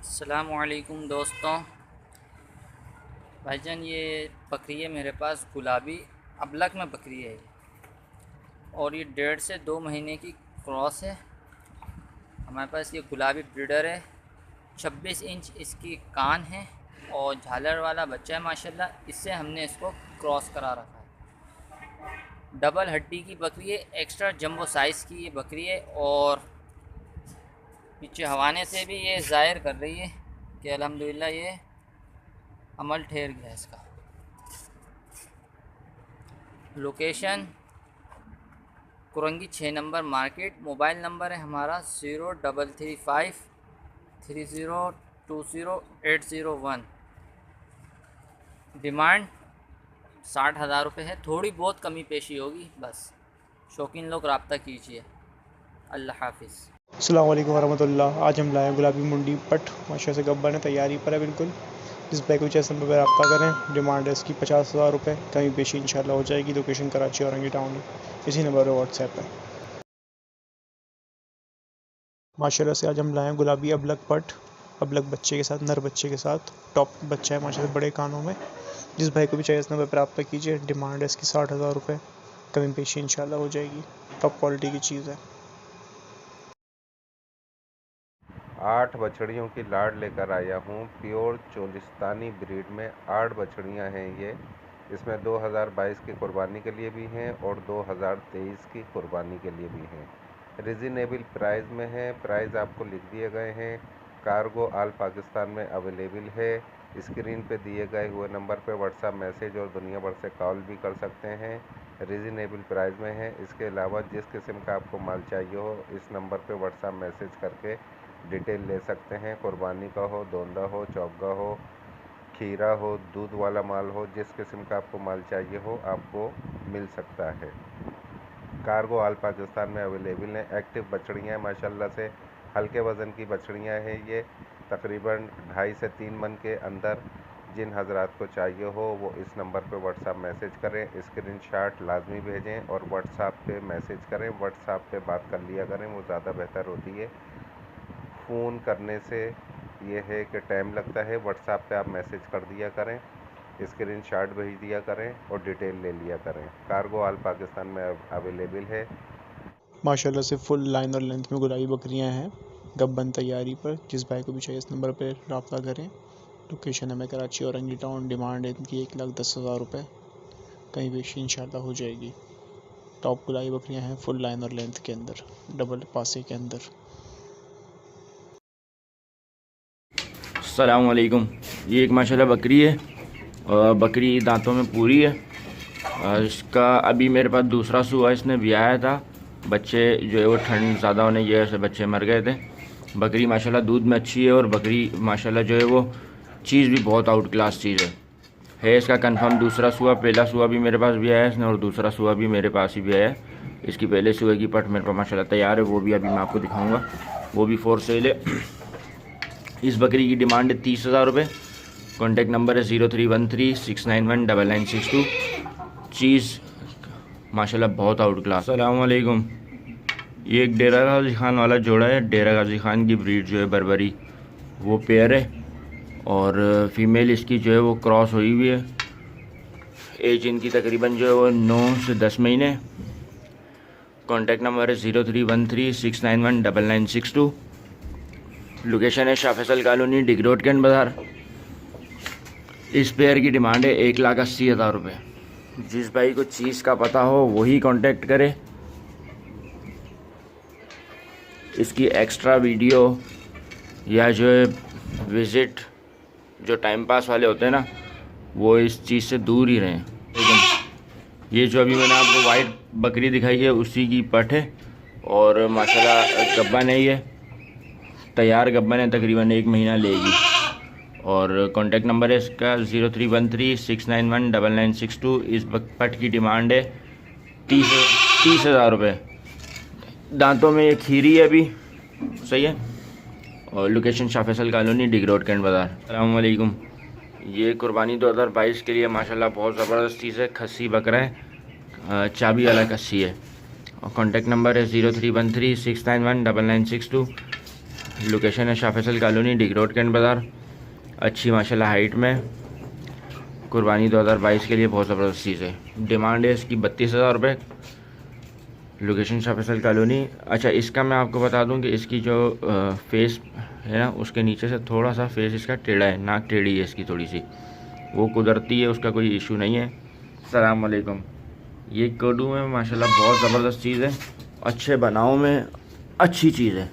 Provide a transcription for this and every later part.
अस्सलामुअलैकुम दोस्तों। भाईजान, ये बकरी है मेरे पास, गुलाबी अबलक में बकरी है और ये 1.5 से 2 महीने की क्रॉस है। हमारे पास ये गुलाबी ब्रीडर है। 26 इंच इसकी कान है और झालर वाला बच्चा है माशाल्लाह। इससे हमने इसको क्रॉस करा रखा है। डबल हड्डी की बकरी है, एक्स्ट्रा जंबो साइज़ की ये बकरी है और पीछे हवाने से भी ये ज़ाहिर कर रही है कि अल्हम्दुलिल्लाह ये अमल ठहर गया इसका। Location Korangi 6 number market. Mobile number है हमारा 035330208001। डिमांड 60,000 रुपये है। थोड़ी बहुत कमी पेशी होगी बस। शौकीन लोग रब्ता कीजिए। अल्लाह हाफिज़। अस्सलाम वालेकुम वरहमतुल्लाह। आज हम लाए हैं गुलाबी मुंडी पट। माशा से गब्बर है, तैयारी पर है बिल्कुल। इस बैग को जैसे नंबर पर रब्ता करें। डिमांड है इसकी 50,000 रुपये। कमी पेशी इंशाल्लाह हो जाएगी। लोकेशन कराची औरंगी टाउन, इसी नंबर पर व्हाट्सएप है। माशाल्लाह से आज हम लाए हैं गुलाबी अबलक पट। अबलक बच्चे के साथ, नर बच्चे के साथ टॉप बच्चा है माशा से, बड़े कानों में। जिस भाई को भी चाहिए इस नंबर पर रब्ता कीजिए। डिमांड है इसकी 60,000 रुपये। कमी पेशी इंशाल्लाह हो जाएगी। टॉप क्वालिटी की चीज़ है। 8 बछड़ियों की लाड लेकर आया हूँ। प्योर चोलिस्तानी ब्रीड में 8 बछड़ियाँ हैं ये। इसमें 2022 की कुर्बानी के लिए भी हैं और 2023 की कुर्बानी के लिए भी हैं। रिजनेबल प्राइस में है। प्राइस आपको लिख दिए गए हैं। कार्गो ऑल पाकिस्तान में अवेलेबल है। स्क्रीन पे दिए गए हुए नंबर पे व्हाट्सएप मैसेज और दुनिया भर से कॉल भी कर सकते हैं। रिजनेबल प्राइस में है। इसके अलावा जिस किस्म का आपको माल चाहिए हो, इस नंबर पे व्हाट्सएप मैसेज करके डिटेल ले सकते हैं। कुर्बानी का हो, दोंदा हो, चौगा हो, खीरा हो, दूध वाला माल हो, जिस किस्म का आपको माल चाहिए हो आपको मिल सकता है। कार्गो ऑल पाकिस्तान में अवेलेबल हैं। एक्टिव बछड़ियाँ माशाल्लाह से हल्के वज़न की बछड़ियाँ हैं ये। तकरीबन 2.5 से 3 मन के अंदर। जिन हजरात को चाहिए हो वो इस नंबर पे व्हाट्सएप मैसेज करें। स्क्रीनशॉट लाजमी भेजें और व्हाट्सएप पे मैसेज करें। व्हाट्सएप पे बात कर लिया करें, वो ज़्यादा बेहतर होती है। फ़ोन करने से ये है कि टाइम लगता है। व्हाट्सएप पे आप मैसेज कर दिया करें, स्क्रीनशॉट भेज दिया करें और डिटेल ले लिया करें। कार्गो ऑल पाकिस्तान में अवेलेबल है। माशाल्लाह से फुल लाइन और लेंथ में गुलाबी बकरियां हैं गब्बन तैयारी पर। जिस भाई को भी चाहिए इस नंबर पर रब्ता करें। लोकेशन है कराची औरंगी टाउन। डिमांड है इनकी 1,10,000 रुपये। कहीं भी इंशाल्लाह हो जाएगी। टॉप गुलाबी बकरियां हैं फुल लाइन और लेंथ के अंदर, डबल पासे के अंदर। अस्सलाम वालेकुम। ये एक माशाल्लाह बकरी है और बकरी दांतों में पूरी है। इसका अभी मेरे पास दूसरा सूआ इसने ब्याया था। बच्चे जो है वो ठंड ज़्यादा होने की वजह से बच्चे मर गए थे। बकरी माशाल्लाह दूध में अच्छी है और बकरी माशाल्लाह जो है वो चीज़ भी बहुत आउट क्लास चीज़ है इसका कंफर्म दूसरा सूआ। पहला सूआ भी मेरे पास भी आया है इसने और दूसरा सूआ भी मेरे पास ही भी आया है। इसकी पहले सूए की पट मेरे पास माशाल्लाह तैयार है, वो भी अभी मैं आपको दिखाऊँगा। वो भी फॉर सेल है। इस बकरी की डिमांड है 30,000 रुपये। कॉन्टैक्ट नंबर है 0313691992। चीज़ माशाल्लाह बहुत आउट क्लास। अस्सलाम वालेकुम। ये एक डेरा गाजी खान वाला जोड़ा है। डेरा गाजी खान की ब्रीड जो है बर्बरी, वो पेयर है और फीमेल इसकी जो है वो क्रॉस हुई हुई है। एज इनकी तकरीबन जो है वो 9 से 10 महीने। कॉन्टैक्ट नंबर है 0313691992। लोकेशन है शाह फैसल कॉलोनी, डिग रोड, कैंट बाज़ार। इस पेयर की डिमांड है 1,80,000 रुपये। जिस भाई को चीज़ का पता हो वही कांटेक्ट करे। इसकी एक्स्ट्रा वीडियो या जो है विज़िट जो टाइम पास वाले होते हैं ना, वो इस चीज़ से दूर ही रहें। ये जो अभी मैंने आपको वाइट बकरी दिखाई है उसी की पट है और माशाल्लाह गब्बन है, ये तैयार गब्बन है, तकरीबन 1 महीना लेगी। और कॉन्टैक्ट नंबर है इसका 0313691992। इस पट की डिमांड है 30,000 रुपये। दांतों में ये खीरी है अभी, सही है। और लोकेशन शाह फैसल कॉलोनी, डिग रोड, कैंट बाज़ार। अस्सलाम वालेकुम। ये कुर्बानी 2022 के लिए माशाल्लाह बहुत ज़बरदस्त चीज़ है। खस्सी बकरा है, चाबी वाला खस्सी है। और कॉन्टैक्ट नंबर है 0313691992। लोकेशन है शाह फैसल कॉलोनी, डिग रोड, कैंट बाज़ार। अच्छी माशाल्लाह हाइट में, कुर्बानी 2022 के लिए बहुत ज़बरदस्त चीज़ है। डिमांड है इसकी 32,000 रुपये। Location Shah Faisal colony. अच्छा, इसका मैं आपको बता दूं कि इसकी जो फेस है ना, उसके नीचे से थोड़ा सा फेस इसका टेढ़ा है, नाक टेढ़ी है इसकी थोड़ी सी, वो कुदरती है, उसका कोई इशू नहीं है। अस्सलाम वालेकुम। ये कोडू में माशाल्लाह बहुत ज़बरदस्त चीज़ है, अच्छे बनाव में अच्छी चीज़ है।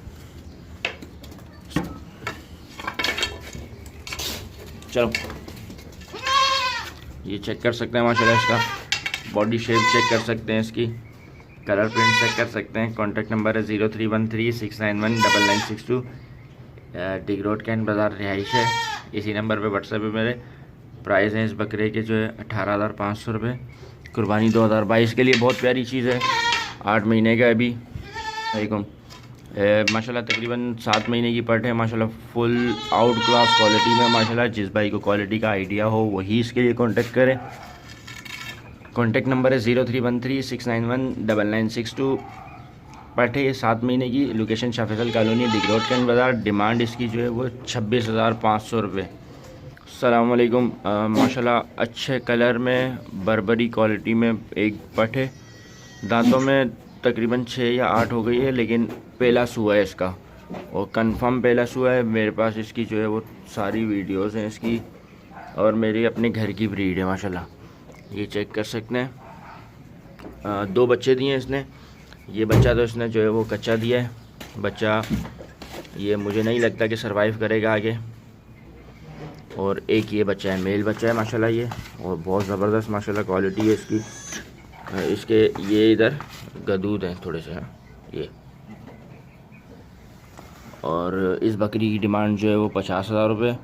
चलो, ये चेक कर सकते हैं माशाल्लाह, इसका बॉडी शेप चेक कर सकते हैं, इसकी कलर प्रिंट चेक कर सकते हैं। कॉन्टैक्ट नंबर है 0313691992। डिग रोड, कैंट बाज़ार रिहाइश है। इसी नंबर पे व्हाट्सएप पे मेरे प्राइस हैं इस बकरे के जो है 18,500 रुपये। कुर्बानी 2022 के लिए बहुत प्यारी चीज़ है। 8 महीने का अभी। वालेकुम। माशाल्लाह तकरीबन 7 महीने की पट है माशाल्लाह, फुल आउट क्लास क्वालिटी में माशाल्लाह। जिस भाई को क्वालिटी का आइडिया हो वही इसके लिए कांटेक्ट करें। कांटेक्ट नंबर है 0313691992। पट है ये 7 महीने की। लोकेशन शाह फैसल कॉलोनी, डिग रोड, कैंट बाज़ार। डिमांड इसकी जो है वो 26,500 रुपये। अस्सलाम वालेकुम। माशाल्लाह अच्छे कलर में, बर्बरी क्वालिटी में एक पट है। दांतों में तकरीबन 6 या 8 हो गई है, लेकिन पहला सुआ है इसका, और कंफर्म पहला सुआ है। मेरे पास इसकी जो है वो सारी वीडियोस हैं इसकी, और मेरी अपने घर की ब्रीड है माशाल्लाह। ये चेक कर सकते हैं। 2 बच्चे दिए इसने। ये बच्चा तो इसने जो है वो कच्चा दिया है। बच्चा ये मुझे नहीं लगता कि सरवाइव करेगा आगे। और एक ये बच्चा है, मेल बच्चा है माशाल्लाह ये, और बहुत ज़बरदस्त माशाल्लाह क्वालिटी है इसकी। इसके ये इधर गदूद हैं थोड़े से ये। और इस बकरी की डिमांड जो है वो 50,000 रुपये।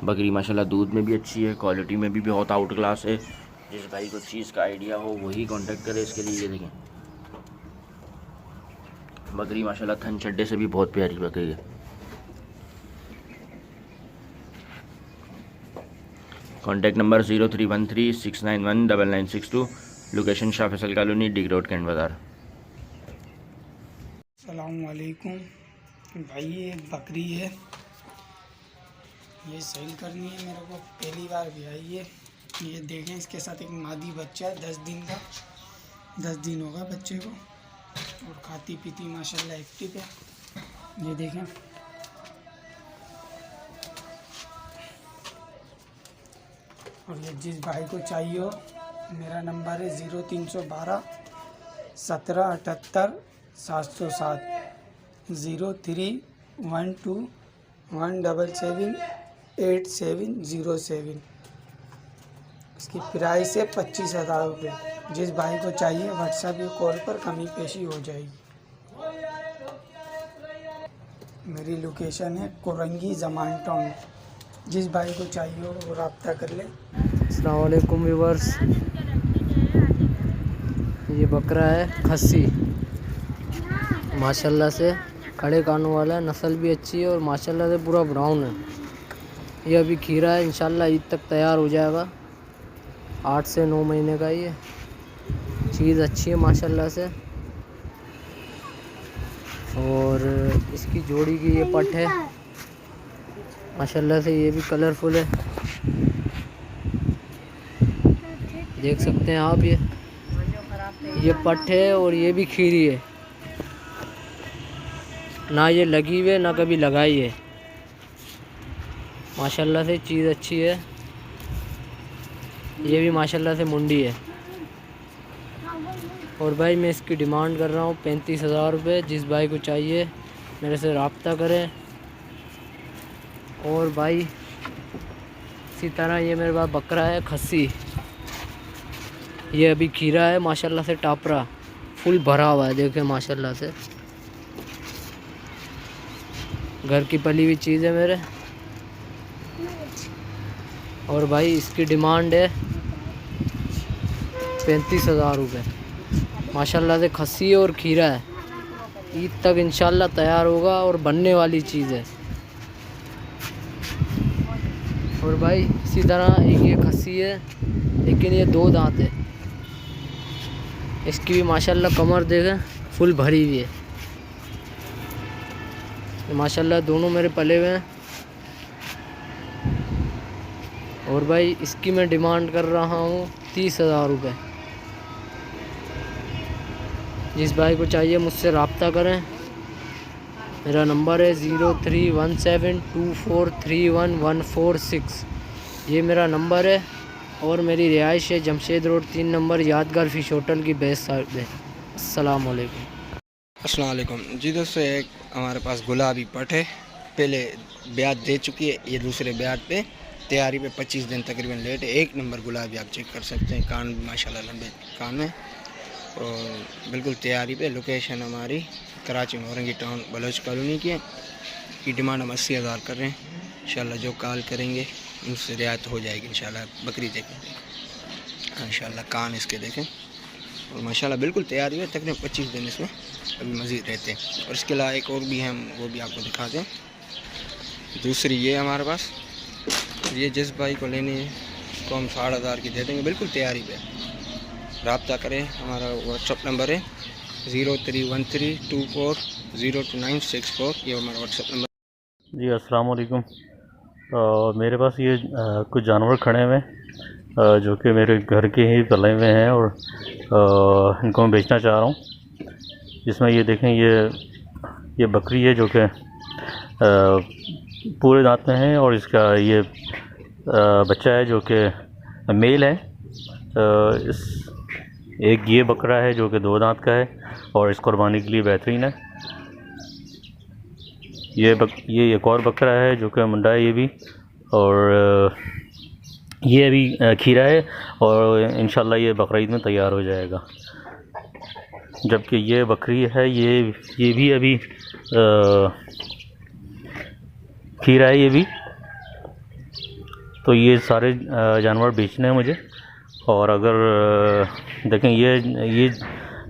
बकरी माशाल्लाह दूध में भी अच्छी है, क्वालिटी में भी बहुत आउट क्लास है। जिस भाई को चीज़ का आइडिया हो वही कांटेक्ट करे इसके लिए। ये देखें बकरी माशाल्लाह थन चड्डे से भी बहुत प्यारी बकरी है। Contact number 0313691992। Location Shah Faisal colony, डिग रोड, कैंट बाज़ार। अस्सलाम वालेकुम भाई, ये एक बकरी है, ये सेल करनी है मेरे को, पहली बार भी आई है। ये देखें, इसके साथ एक मादी बच्चा है 10 दिन का, 10 दिन होगा बच्चे को, और खाती पीती माशाल्लाह एक्टिव है। ये देखें, और ये जिस भाई को चाहिए हो, मेरा नंबर है 0312 1778 707, 0312177807। इसकी प्राइस है 25,000 रुपये। जिस भाई को चाहिए व्हाट्सएप या कॉल पर कमी पेशी हो जाएगी। मेरी लोकेशन है कोरंगी जमान टाउन। जिस भाई को चाहिए हो वो रब्ता कर ले। अस्सलाम वालेकुम व्यूअर्स, ये बकरा है खस्सी, माशाल्लाह से खड़े कानों वाला है, नस्ल भी अच्छी है और माशाल्लाह से पूरा ब्राउन है। ये अभी खीरा है, इंशाल्लाह ईद तक तैयार हो जाएगा। 8 से 9 महीने का ये चीज़ अच्छी है माशाल्लाह से। और इसकी जोड़ी की ये पट है माशाल्लाह से, ये भी कलरफुल है, देख सकते हैं आप। ये पट है और ये भी खीरी है, ना ये लगी हुई है ना कभी लगाई है। माशाल्लाह से चीज़ अच्छी है। ये भी माशाल्लाह से मुंडी है। और भाई मैं इसकी डिमांड कर रहा हूँ 35,000 रुपये। जिस भाई को चाहिए मेरे से रब्ता करें। और भाई इसी तरह ये मेरे पास बकरा है खस्सी, ये अभी खीरा है माशाल्लाह से, टापरा फुल भरा हुआ है, देखें माशाल्लाह से। घर की पली हुई चीज़ है मेरे। और भाई इसकी डिमांड है 35,000 रुपये। माशाल्लाह से खस्सी और खीरा है, ईद तक इंशाल्लाह तैयार होगा और बनने वाली चीज़ है। और भाई इसी तरह एक ये खस्सी है, लेकिन ये 2 दांत है। इसकी भी माशाल्लाह कमर देखें फुल भरी हुई है। माशाल्लाह दोनों मेरे पले हुए हैं। और भाई इसकी मैं डिमांड कर रहा हूँ 30,000 रुपये। जिस भाई को चाहिए मुझसे रब्ता करें। मेरा नंबर है 031724314146। ये मेरा नंबर है और मेरी रिहाइश है जमशेद रोड 3 नंबर यादगार फ़िश होटल की बेस साइड में। अस्सलाम वालेकुम। अस्सलाम वालेकुम जी दोस्तों, एक हमारे पास गुलाबी पट है, पहले ब्याज दे चुकी है, ये दूसरे ब्याज पे तैयारी पे 25 दिन तकरीबन लेट है। एक नंबर गुलाबी आप चेक कर सकते हैं, कान माशाल्लाह लंबे कान में और बिल्कुल तैयारी पे। लोकेशन हमारी कराची औरंगी टाउन बलोच कॉलोनी की है। की डिमांड हम 80,000 कर रहे हैं। इंशाल्लाह जो कॉल करेंगे उनसे रियायत हो जाएगी इंशाल्लाह। बकरी देखें इंशाल्लाह, कान इसके देखें और माशाल्लाह बिल्कुल तैयारी है। तकरीबन 25 दिन इसमें अभी मज़ीद रहते हैं। और इसके अलावा एक और भी है, हम वो भी आपको दिखाते हैं। दूसरी ये हमारे पास, ये जिस भाई को लेनी है उसको हम 8,500 की दे देंगे, बिल्कुल तैयारी पे। रब्ता करें, हमारा व्हाट्सअप नंबर है 031324022964। ये हमारा व्हाट्सअप नंबर। जी अस्सलाम वालेकुम। मेरे पास ये कुछ जानवर खड़े हुए हैं जो कि मेरे घर के ही पले हुए हैं और इनको मैं बेचना चाह रहा हूँ। जिसमें ये देखें, ये बकरी है जो कि पूरे दांत में है और इसका ये बच्चा है जो कि मेल है। इस एक ये बकरा है जो कि 2 दांत का है और इस कुर्बानी के लिए बेहतरीन है। ये एक और बकरा है जो कि मुंडा है ये भी, और ये अभी खीरा है और इंशाल्लाह ये बकरीद में तैयार हो जाएगा। जबकि ये बकरी है, ये भी अभी खीरा है ये भी। तो ये सारे जानवर बेचने हैं मुझे। और अगर देखें ये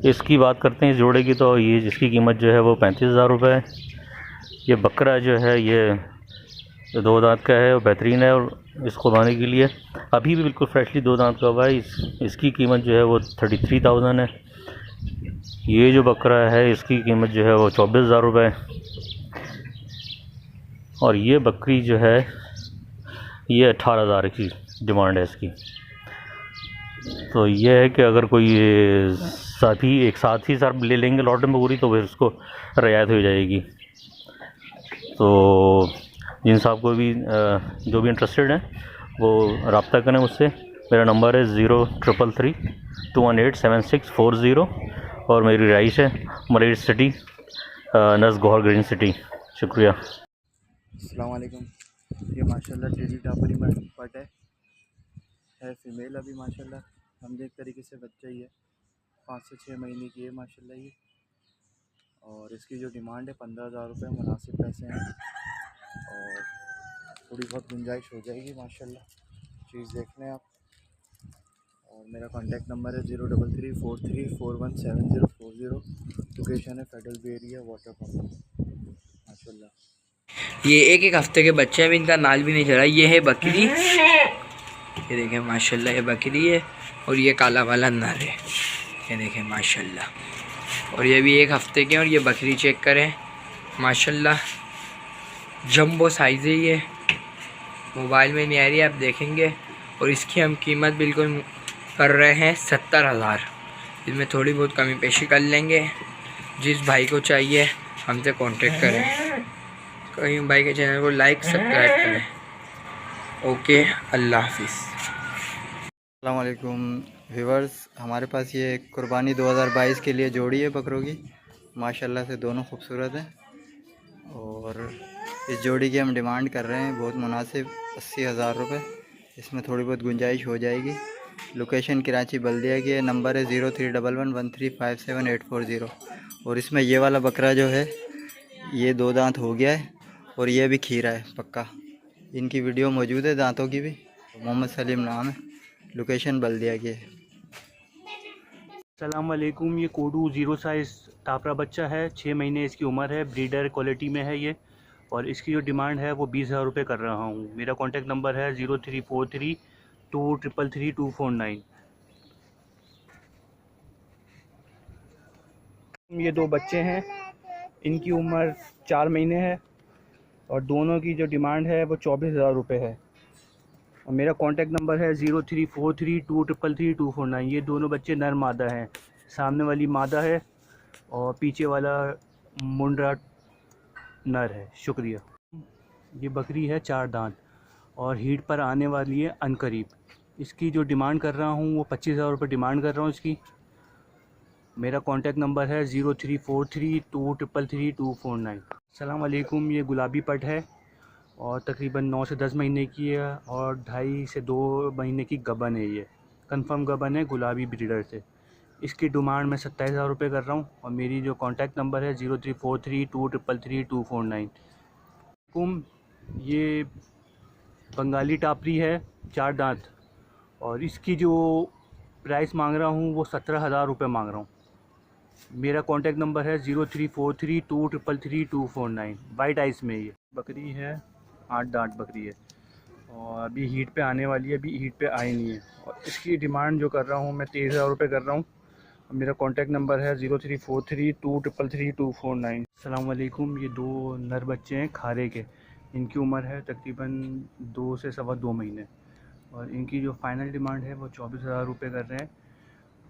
इसकी बात करते हैं इस जोड़े की, तो ये जिसकी कीमत जो है वो 35,000 रुपये है। ये बकरा जो है ये 2 दांत का है और बेहतरीन है, और इस कुर्बानी के लिए अभी भी बिल्कुल फ्रेशली 2 दांत का हुआ है। इसकी कीमत जो है वो 33,000 है। ये जो बकरा है इसकी कीमत जो है वो 24,000 रुपये है। और ये बकरी जो है ये 18,000 की डिमांड है इसकी। तो ये है कि अगर कोई एक साथ ही सर ले लेंगे लॉट में पूरी, तो फिर उसको रियायत हो जाएगी। तो जिन साहब को भी जो भी इंटरेस्टेड हैं वो रब्ता करें मुझसे। मेरा नंबर है 0333218760 और मेरी राइश है मलेर सिटी, नज़ गौहर ग्रीन सिटी। शुक्रिया। अस्सलाम वालेकुम। ये माशाल्लाह टेडी टापरी में पट है फीमेल अभी माशाल्लाह समझे एक तरीके से बच्चा ही है, 5 से 6 महीने की है माशाल्लाह ये। और इसकी जो डिमांड है 15,000 रुपये, मुनासिब पैसे हैं और थोड़ी बहुत गुंजाइश हो जाएगी माशाल्लाह। चीज़ देख लें आप। और मेरा कॉन्टैक्ट नंबर है 033343417040। लोकेशन है फेडरल बे एरिया, वाटर पंप माशाल्लाह। ये एक हफ्ते के बच्चे हैं, इनका नाल भी नहीं चढ़ा। ये है बकरी, ये देखें माशाल्लाह, ये बकरी है और ये काला वाला नर है, ये देखें माशाल्लाह। और ये भी 1 हफ्ते के हैं। और ये बकरी चेक करें माशाल्लाह, जंबो साइज़ है ये, मोबाइल में नहीं आ रही, आप देखेंगे। और इसकी हम कीमत बिल्कुल कर रहे हैं 70,000। इसमें थोड़ी बहुत कमी पेशी कर लेंगे। जिस भाई को चाहिए हमसे कांटेक्ट करें। कहीं भाई के चैनल को लाइक सब्सक्राइब करें। ओके, अल्लाह हाफिज़। अस्सलाम वालेकुम व्यूवर्स, हमारे पास ये कुर्बानी 2022 के लिए जोड़ी है बकरों की। माशाल्लाह से दोनों खूबसूरत हैं और इस जोड़ी की हम डिमांड कर रहे हैं बहुत मुनासिब 80,000 रुपये। इसमें थोड़ी बहुत गुंजाइश हो जाएगी। लोकेशन कराची बल्दिया की है। नंबर है 0311135780। और इसमें ये वाला बकरा जो है ये 2 दांत हो गया है और ये भी खीरा है पक्का। इनकी वीडियो मौजूद है दांतों की भी। मोहम्मद सलीम नाम है, लोकेशन बल्दिया की है। अस्सलाम वालेकुम। ये कोडू 0 साइज़ टापरा बच्चा है, 6 महीने इसकी उम्र है, ब्रीडर क्वालिटी में है ये। और इसकी जो डिमांड है वो 20,000 रुपये कर रहा हूँ। मेरा कॉन्टैक्ट नंबर है 0343233249। ये 2 बच्चे हैं, इनकी उम्र 4 महीने है और दोनों की जो डिमांड है वो 24,000 रुपये है। और मेरा कॉन्टैक्ट नंबर है 0343233249। ये दोनों बच्चे नर मादा हैं, सामने वाली मादा है और पीछे वाला मुंडरा नर है। शुक्रिया। ये बकरी है 4 दांत और हीट पर आने वाली है अनकरीब। इसकी जो डिमांड कर रहा हूँ वो 25,000 रुपये डिमांड कर रहा हूँ इसकी। मेरा कॉन्टैक्ट नंबर है 0343233249। अस्सलाम वालेकुम। ये गुलाबी पट है और तकरीबन 9 से 10 महीने की है और 2.5 से 2 महीने की गबन है। ये कंफर्म गबन है गुलाबी ब्रीडर से। इसकी डिमांड मैं 27,000 रुपये कर रहा हूँ और मेरी जो कॉन्टैक्ट नंबर है 0343233249। ये बंगाली टापरी है 4 दांत और इसकी जो प्राइस मांग रहा हूँ वो 17,000 रुपये मांग रहा हूँ। मेरा कॉन्टैक्ट नंबर है 0343233249। वाइट आइस में ये बकरी है 8 दांत बकरी है और अभी हीट पे आने वाली है, अभी हीट पे आई नहीं है। और इसकी डिमांड जो कर रहा हूँ मैं 23,000 रुपये कर रहा हूँ। मेरा कॉन्टैक्ट नंबर है 0343233249। अस्सलाम वालेकुम। ये 2 नर बच्चे हैं खारे के। इनकी उम्र है तकरीबन 2 से 2.25 महीने और इनकी जो फ़ाइनल डिमांड है वो 24,000 रुपये कर रहे हैं।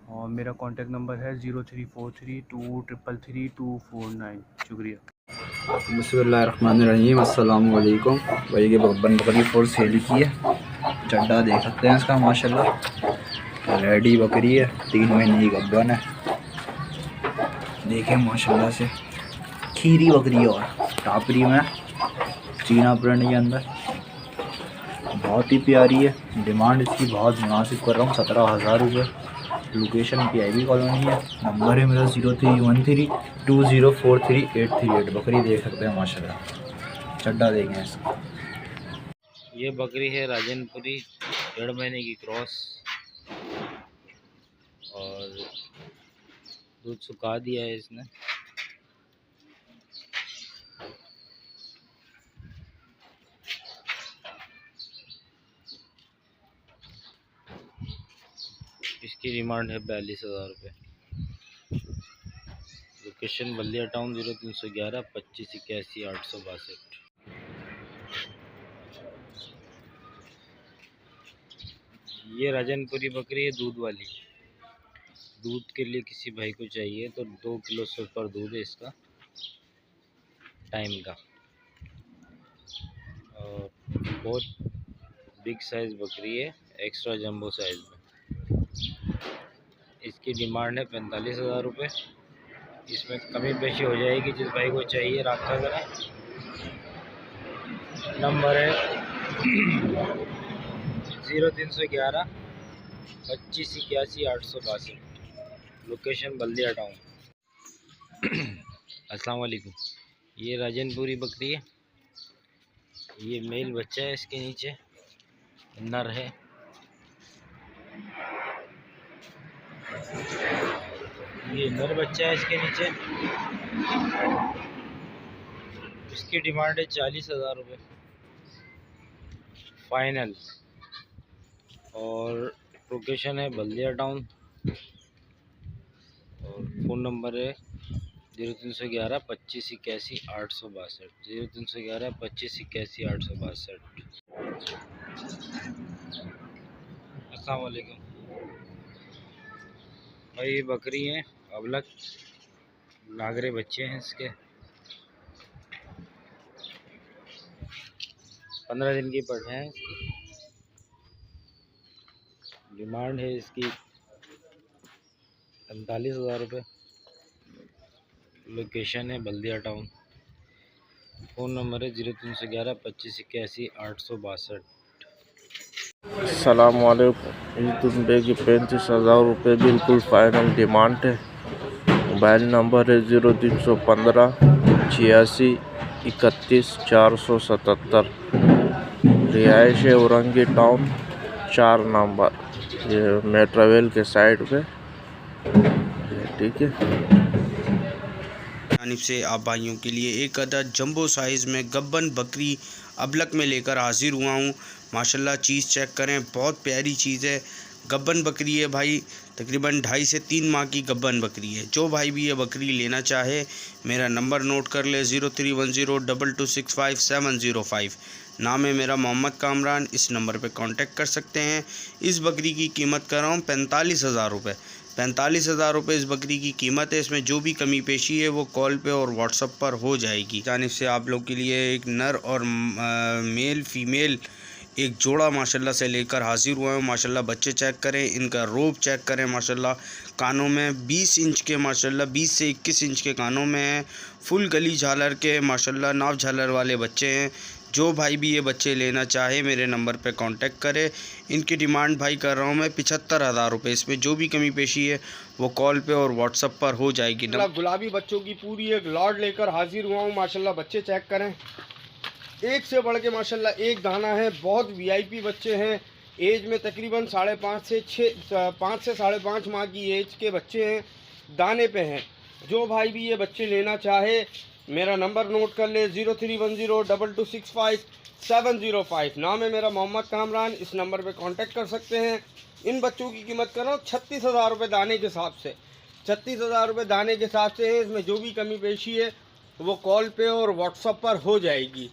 और मेरा कॉन्टैक्ट नंबर है 0343233249। शुक्रिया। बिस्मिल्लाहिर्रहमानिर्रहीम। अस्सलाम वालेकुम। भाई ये बकरी फोर सेल की है। चड्डा देख सकते हैं इसका माशाल्लाह। रेडी बकरी है, 3 महीने की गब्बन है। देखें माशाल्लाह से खीरी बकरी है और टापरी में चीना प्रिंट के अंदर बहुत ही प्यारी है। डिमांड इसकी बहुत मुनासिब कर रहा हूँ 17,000 रुपये। लोकेशन PIB कॉलोनी है। नंबर है मेरा 031320433838। बकरी देख सकते हैं माशाल्लाह। चड्डा देखें इसका। ये बकरी है राजनपुरी 1.5 महीने की क्रॉस और दूध सुखा दिया है इसने। इसकी डिमांड है 42,000 रुपये। लोकेशन बल्दिया टाउन 0311 25 81 862। ये राजनपुरी बकरी है दूध वाली। दूध के लिए किसी भाई को चाहिए तो 2 किलो से ऊपर दूध है इसका टाइम का। और बहुत बिग साइज़ बकरी है, एक्स्ट्रा जंबो साइज़ में। इसकी डिमांड है 45,000 रुपये। इसमें कमी पेशी हो जाएगी। जिस भाई को चाहिए रब्ता करें। नंबर है 0311 25 81 862। लोकेशन बल्दिया टाउन। अस्सलाम वालेकुम। ये राजनपुरी बकरी है। ये मेल बच्चा है, इसके नीचे नर है। ये नर बच्चा है इसके नीचे। इसकी डिमांड है 40,000 रुपये फाइनल। और लोकेशन है बल्दिया टाउन और फ़ोन नंबर है 0311 25 81 862। 0311 25 81 862। अस्सलाम वालेकुम भाई। ये बकरी हैं अबलक नागरे बच्चे हैं इसके। 15 दिन की पट है। डिमांड है इसकी 45,000 रुपये। लोकेशन है बल्दिया टाउन। फ़ोन नंबर है 0311 25 81 862। अस्सलाम वालेकुम। इस दुम्बे की 35,000 रुपये बिल्कुल फ़ाइनल डिमांड है। मोबाइल नंबर है 0315 86 31 477। रिहाइश है औरंगी टाउन 4 नंबर। ये मेट्रोवेल के साइड पे। ठीक है। जानिब से आप भाइयों के लिए एक अदद जंबो साइज़ में गब्बन बकरी अबलक में लेकर हाजिर हुआ हूँ। माशाल्लाह चीज़ चेक करें, बहुत प्यारी चीज़ है। गब्बन बकरी है भाई, तकरीबन 2.5 से 3 माह की गब्बन बकरी है। जो भाई भी ये बकरी लेना चाहे मेरा नंबर नोट कर ले 03102265 नाम है मेरा मोहम्मद कामरान। इस नंबर पे कांटेक्ट कर सकते हैं। इस बकरी की कीमत कर रहा हूँ 45,000 रुपये। 45,000 रुपये इस बकरी की कीमत है। इसमें जो भी कमी पेशी है वो कॉल पे और व्हाट्सअप पर हो जाएगी। जानिब से आप लोग के लिए एक नर और मेल फीमेल एक जोड़ा माशाल्लाह से लेकर हाजिर हुआ हूँ। माशाल्लाह बच्चे चेक करें, इनका रोब चेक करें। माशाल्लाह कानों में 20 इंच के, माशाल्लाह 20 से 21 इंच के कानों में हैं। फुल गली झालर के माशाल्लाह नाव झालर वाले बच्चे हैं। जो भाई भी ये बच्चे लेना चाहे मेरे नंबर पे कांटेक्ट करे। इनकी डिमांड भाई कर रहा हूँ मैं 75,000 रुपये। इसमें जो भी कमी पेशी है वो कॉल पे और व्हाट्सअप पर हो जाएगी। गुलाबी बच्चों की पूरी एक लॉट लेकर हाजिर हुआ हूँ। माशाल्लाह बच्चे चेक करें, एक से बढ़ के माशाल्लाह एक दाना है। बहुत वीआईपी बच्चे हैं। एज में तकरीबन 5.5 से 5.5 माह की एज के बच्चे हैं, दाने पे हैं। जो भाई भी ये बच्चे लेना चाहे मेरा नंबर नोट कर ले 03102265 नाम है मेरा मोहम्मद कामरान। इस नंबर पे कांटेक्ट कर सकते हैं। इन बच्चों की कीमत कर रहा हूँ 36,000 रुपये दाने के हिसाब से। 36,000 रुपये दाने के हिसाब से है। इसमें जो भी कमी पेशी है वो कॉल पे और व्हाट्सएप पर हो जाएगी।